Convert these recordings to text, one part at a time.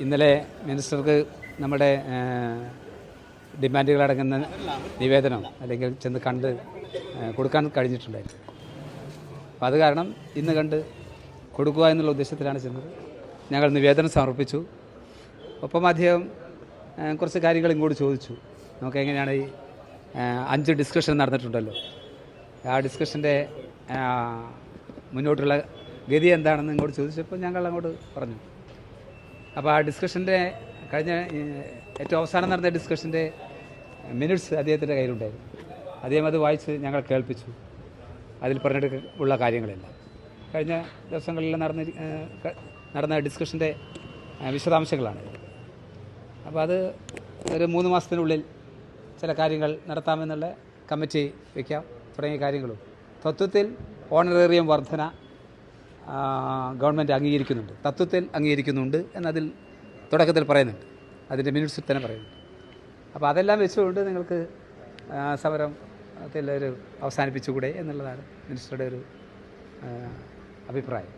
ഇന്നലെ മിനിസ്റ്റർക്ക് നമ്മുടെ ഡിമാൻഡുകളടങ്ങുന്ന നിവേദനം അല്ലെങ്കിൽ ചെന്ന് കണ്ട് കൊടുക്കാൻ കഴിഞ്ഞിട്ടുണ്ടായിരുന്നു. അപ്പോൾ അത് കാരണം ഇന്ന് കണ്ട് കൊടുക്കുക എന്നുള്ള ഉദ്ദേശത്തിലാണ് ചെന്നത്. ഞങ്ങൾ നിവേദനം സമർപ്പിച്ചു. ഒപ്പം അദ്ദേഹം കുറച്ച് കാര്യങ്ങൾ ഇങ്ങോട്ട് ചോദിച്ചു. നമുക്ക് എങ്ങനെയാണ് ഈ 5 ഡിസ്കഷൻ നടന്നിട്ടുണ്ടല്ലോ, ആ ഡിസ്കഷൻ്റെ മുന്നോട്ടുള്ള ഗതി എന്താണെന്ന് ഇങ്ങോട്ട് ചോദിച്ചപ്പോൾ ഞങ്ങൾ അങ്ങോട്ട് പറഞ്ഞു. അപ്പോൾ ആ ഡിസ്കഷൻ്റെ കഴിഞ്ഞ ഏറ്റവും അവസാനം നടന്ന ഡിസ്കഷൻ്റെ മിനിറ്റ്സ് അദ്ദേഹത്തിൻ്റെ കയ്യിലുണ്ടായിരുന്നു. അദ്ദേഹം അത് വായിച്ച് ഞങ്ങൾ കേൾപ്പിച്ചു. അതിൽ പറഞ്ഞിട്ടുള്ള കാര്യങ്ങളെല്ലാം കഴിഞ്ഞ ദിവസങ്ങളിൽ നടന്ന ഡിസ്കഷൻ്റെ വിശദാംശങ്ങളാണ്. അപ്പോൾ അത് ഒരു 3 മാസത്തിനുള്ളിൽ ചില കാര്യങ്ങൾ നടത്താമെന്നുള്ള കമ്മിറ്റി വയ്ക്കാം തുടങ്ങിയ കാര്യങ്ങളും തത്വത്തിൽ ഓണറേറിയം വർധന ഗവൺമെൻറ് അംഗീകരിക്കുന്നുണ്ട്, തത്വത്തിൽ അംഗീകരിക്കുന്നുണ്ട് എന്നതിൽ തുടക്കത്തിൽ പറയുന്നുണ്ട്, അതിൻ്റെ മിനിറ്റ്സിൽ തന്നെ പറയുന്നുണ്ട്. അപ്പോൾ അതെല്ലാം വെച്ചുകൊണ്ട് നിങ്ങൾക്ക് സമരത്തിലൊരു അവസാനിപ്പിച്ചുകൂടെ എന്നുള്ളതാണ് മിനിസ്റ്ററുടെ ഒരു അഭിപ്രായം.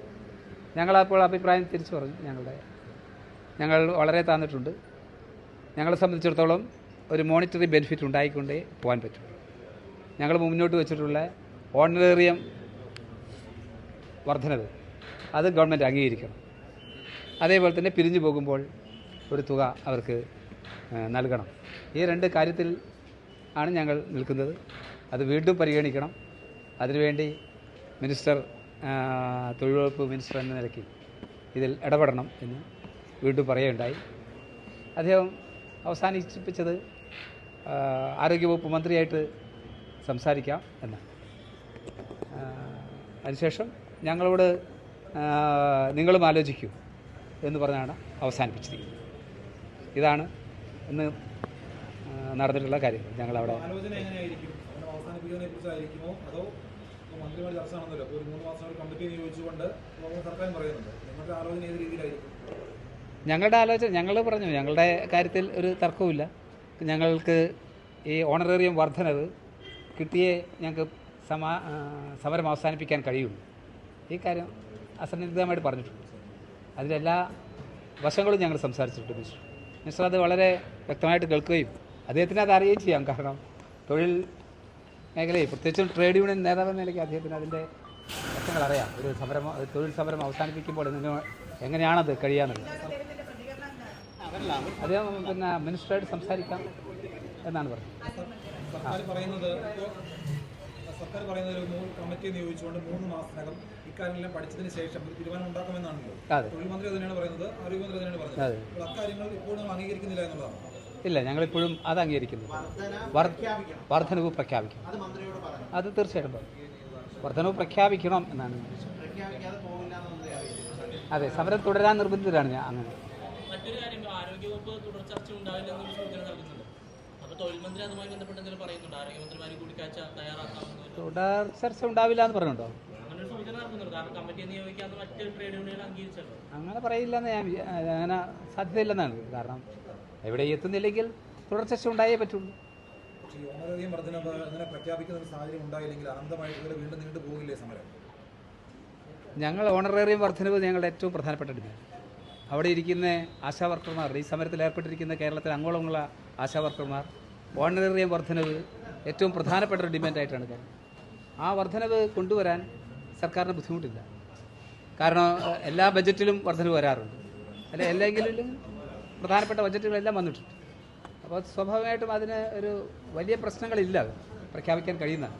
ഞങ്ങളപ്പോൾ അഭിപ്രായം തിരിച്ചു പറഞ്ഞു. ഞങ്ങൾ വളരെ താന്നിട്ടുണ്ട്. ഞങ്ങളെ സംബന്ധിച്ചിടത്തോളം ഒരു മോണിറ്ററി ബെനിഫിറ്റ് ഉണ്ടായിക്കൊണ്ടേ പോകാൻ പറ്റും. ഞങ്ങൾ മുന്നോട്ട് വെച്ചിട്ടുള്ള ഓണറേറിയം വർധനവ് അത് ഗവൺമെൻറ് അംഗീകരിക്കണം. അതേപോലെ തന്നെ പിരിഞ്ഞു പോകുമ്പോൾ ഒരു തുക അവർക്ക് നൽകണം. ഈ 2 കാര്യത്തിൽ ആണ് ഞങ്ങൾ നിൽക്കുന്നത്. അത് വീണ്ടും പരിഗണിക്കണം. അതിനുവേണ്ടി മിനിസ്റ്റർ, തൊഴിലുറപ്പ് മിനിസ്റ്റർ എന്ന നിലയ്ക്ക് ഇതിൽ ഇടപെടണം എന്ന് വീണ്ടും പറയുകയുണ്ടായി. അദ്ദേഹം അവസാനിപ്പിച്ചത് ആരോഗ്യവകുപ്പ് മന്ത്രിയായിട്ട് സംസാരിക്കാം എന്നാണ്. അതിനുശേഷം ഞങ്ങളോട് നിങ്ങളും ആലോചിക്കൂ എന്ന് പറഞ്ഞാണ് അവസാനിപ്പിച്ചിരിക്കുന്നത്. ഇതാണ് ഇന്ന് നടന്നിട്ടുള്ള കാര്യങ്ങൾ. ഞങ്ങളവിടെ ഞങ്ങളുടെ ആലോചന ഞങ്ങൾ പറഞ്ഞു, ഞങ്ങളുടെ കാര്യത്തിൽ ഒരു തർക്കവുമില്ല. ഞങ്ങൾക്ക് ഈ ഓണറേറിയം വർധനവ് കിട്ടിയേ ഞങ്ങൾക്ക് സമരം അവസാനിപ്പിക്കാൻ കഴിയുള്ളൂ. ഈ കാര്യം അസന്നിഗ്ധമായിട്ട് പറഞ്ഞിട്ടുണ്ട്. അതിലെല്ലാ വശങ്ങളും ഞങ്ങൾ സംസാരിച്ചിട്ടുണ്ട്. മിനിസ്റ്റർ അത് വളരെ വ്യക്തമായിട്ട് കേൾക്കുകയും അദ്ദേഹത്തിന് അത് അറിയുകയും ചെയ്യാം. കാരണം തൊഴിൽ മേഖലയിൽ പ്രത്യേകിച്ചും ട്രേഡ് യൂണിയൻ നേതാവെന്ന നിലയ്ക്ക് അദ്ദേഹത്തിന് അതിൻ്റെ വശങ്ങൾ അറിയാം. ഒരു തൊഴിൽ സമരം അവസാനിപ്പിക്കുമ്പോൾ എങ്ങനെയാണത് കഴിയാന്നുള്ളത് അദ്ദേഹം മിനിസ്റ്ററായിട്ട് സംസാരിക്കാം എന്നാണ് പറഞ്ഞത്. സർക്കാർ പറയുന്നത് ഒരു കമ്മിറ്റി നിയോഗിച്ചുകൊണ്ട് 3 മാസത്തിനകം ഇക്കാര്യങ്ങളെല്ലാം പഠിച്ചതിന് ശേഷം ഒരു തീരുമാനം ഉണ്ടാക്കുമെന്നാണല്ലോ. തൊഴിൽ മന്ത്രി തന്നെയാണ് പറയുന്നത്, ആരോഗ്യമന്ത്രി തന്നെയാണ് പറയുന്നത്. അക്കാര്യങ്ങൾ ഇപ്പോഴും അംഗീകരിക്കുന്നില്ല എന്നുള്ളതാണ്. ഇല്ല, ഞങ്ങളിപ്പോഴും അത് അംഗീകരിക്കുന്നു. വർധനവ് പ്രഖ്യാപിക്കണം, അത് തീർച്ചയായിട്ടും വർധനവ് പ്രഖ്യാപിക്കണം എന്നാണ്. അതെ, സമരം തുടരാൻ നിർബന്ധിതരാണ് ഞാൻ. അങ്ങനെ മറ്റൊരു കാര്യം, ആരോഗ്യവകുപ്പ് തുടർ ചർച്ച ഉണ്ടാവില്ലെന്നൊരു സൂചന നൽകുന്നുണ്ട്. തൊഴിൽമന്ത്രി അതുമായി ബന്ധപ്പെട്ട് പറയുന്നുണ്ട്, ആരോഗ്യമന്ത്രിമാർ കൂടിക്കാഴ്ച തയ്യാറാക്കാമെന്ന്. തുടർ ചർച്ച ഉണ്ടാവില്ല എന്ന് പറഞ്ഞുണ്ടോ? അങ്ങനെ ഒരു സൂചന നടക്കുന്നുണ്ട്. കാരണം കമ്മിറ്റിയെ നിയോഗിക്കാതെ മറ്റ് ട്രേഡ് യൂണിയൻ അംഗീകരിച്ചല്ലോ. അങ്ങനെ പറയില്ലെന്ന് അങ്ങനെ സാധ്യതയില്ലെന്നാണ്. കാരണം എവിടെ എത്തുന്നില്ലെങ്കിൽ തുടർ ചർച്ച ഉണ്ടായേ പറ്റുള്ളൂ. ഓണറേറിയം വർധനവ് അങ്ങനെ പ്രഖ്യാപിക്കുന്ന ഒരു സാഹചര്യം ഉണ്ടായില്ലെങ്കിൽ അനന്തമായിട്ട് വീണ്ടും നീണ്ടു പോകില്ലേ സമരം? ഞങ്ങൾ ഓണറേറിയം വർധനവ് ഞങ്ങളുടെ ഏറ്റവും പ്രധാനപ്പെട്ട ഡിമാൻഡ്. അവിടെ ഇരിക്കുന്ന ആശാവർക്കർമാർ, ഈ സമരത്തിൽ ഏർപ്പെട്ടിരിക്കുന്ന കേരളത്തിൽ അങ്ങോളമുള്ള ആശാവർക്കർമാർ ഓണറേറിയം വർധനവ് ഏറ്റവും പ്രധാനപ്പെട്ട ഒരു ഡിമാൻഡായിട്ടാണ് കാണുന്നത്. ആ വർധനവ് കൊണ്ടുവരാൻ സർക്കാരിന് ബുദ്ധിമുട്ടില്ല. കാരണം എല്ലാ ബജറ്റിലും വർധനവ് വരാറുണ്ട്, അല്ലെങ്കിലും പ്രധാനപ്പെട്ട ബജറ്റുകളെല്ലാം വന്നിട്ടുണ്ട്. അപ്പോൾ സ്വാഭാവികമായിട്ടും അതിന് ഒരു വലിയ പ്രശ്നങ്ങളില്ല, പ്രഖ്യാപിക്കാൻ കഴിയുന്നതാണ്.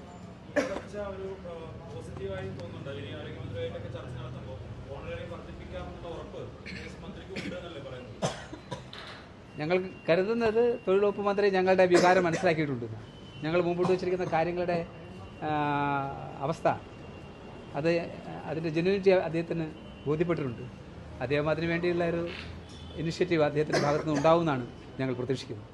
ഞങ്ങൾ കരുതുന്നത് തൊഴിലുറപ്പ് മന്ത്രി ഞങ്ങളുടെ വികാരം മനസ്സിലാക്കിയിട്ടുണ്ട്. ഞങ്ങൾ മുമ്പോട്ട് വച്ചിരിക്കുന്ന കാര്യങ്ങളുടെ അവസ്ഥ, അതിൻ്റെ ജെന്യൂനിറ്റി അദ്ദേഹത്തിന് ബോധ്യപ്പെട്ടിട്ടുണ്ട്. അദ്ദേഹം അതിനു വേണ്ടിയുള്ള ഒരു ഇനിഷ്യേറ്റീവ് അദ്ദേഹത്തിൻ്റെ ഭാഗത്തുനിന്ന് ഉണ്ടാവുമെന്നാണ് ഞങ്ങൾ പ്രതീക്ഷിക്കുന്നത്.